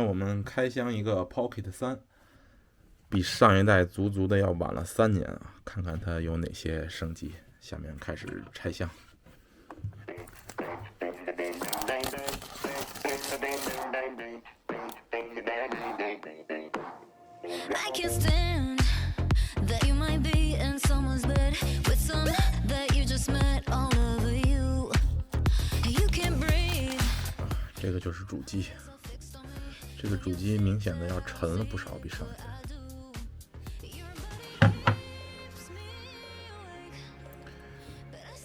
我们开箱一个 Pocket 3，比上一代足足的要晚了3年啊！看看它有哪些升级。下面开始拆箱。这个就是主机，这个主机明显的要沉了不少，比上一代。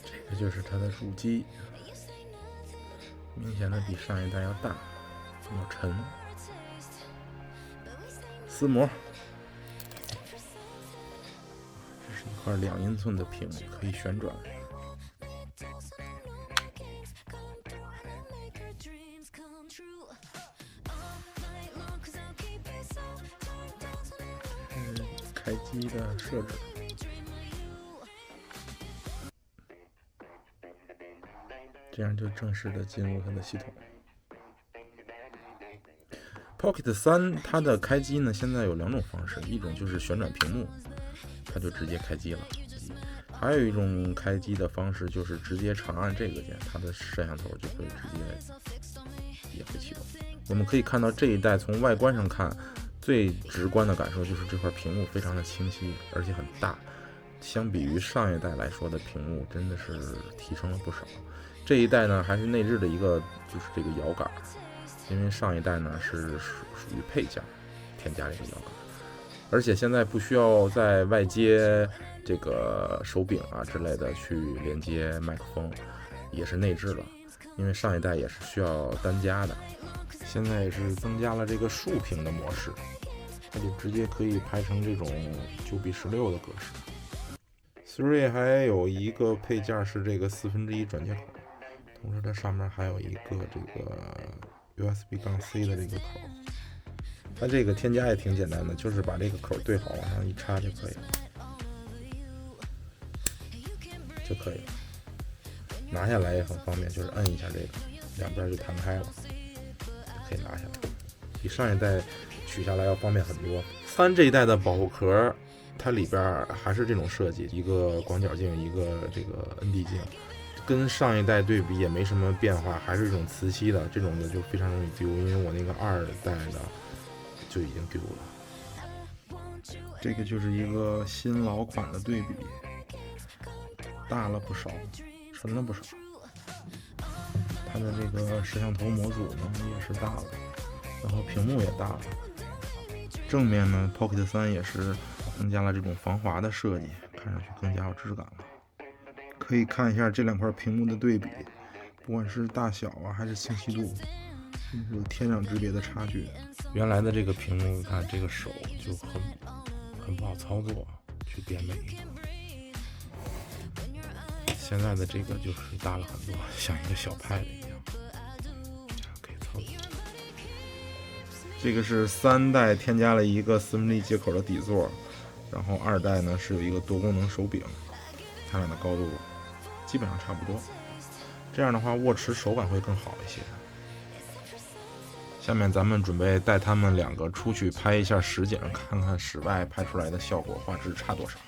这个就是它的主机，明显的比上一代要大，要沉。撕膜，这是一块2英寸的屏幕，可以旋转。开机的设置，这样就正式的进入它的系统。Pocket 3它的开机呢，现在有2种方式，一种就是旋转屏幕，它就直接开机了；还有一种开机的方式就是直接长按这个键，它的摄像头就会直接也会启动。我们可以看到这一代从外观上看，最直观的感受就是这块屏幕非常的清晰，而且很大。相比于上一代来说的屏幕，真的是提升了不少。这一代呢，还是内置的一个就是这个摇杆，因为上一代呢是属于配件，添加这个摇杆，而且现在不需要在外接这个手柄啊之类的去连接麦克风，也是内置了。因为上一代也是需要单加的，现在也是增加了这个竖屏的模式，它就直接可以拍成这种9:16的格式。Siri 还有一个配件是这个1/4转接口，同时它上面还有一个这个 USB-C 的这个口。它这个添加也挺简单的，就是把这个口对好，往上一插就可以了，拿下来也很方便，就是摁一下这个，两边就弹开了，可以拿下来，比上一代取下来要方便很多。3这一代的保护壳，它里边还是这种设计，一个广角镜，一个这个 ND 镜，跟上一代对比也没什么变化，还是这种磁吸的，这种的就非常容易丢，因为我那个2代的就已经丢了。这个就是一个新老款的对比，大了不少，沉了不少。它的这个摄像头模组呢也是大了，然后屏幕也大了。正面呢 Pocket 3也是增加了这种防滑的设计，看上去更加有质感了。可以看一下这2块屏幕的对比，不管是大小啊还是清晰度，有天壤之别的差距。原来的这个屏幕，看这个手就很不好操作，去点每一个。现在的这个就是大了很多，像一个小pad一样，可以操作。这个是3代添加了一个1/4接口的底座，然后2代呢是有一个多功能手柄，它俩的高度基本上差不多。这样的话握持手感会更好一些。下面咱们准备带他们2个出去拍一下实景，看看室外拍出来的效果画质差多少。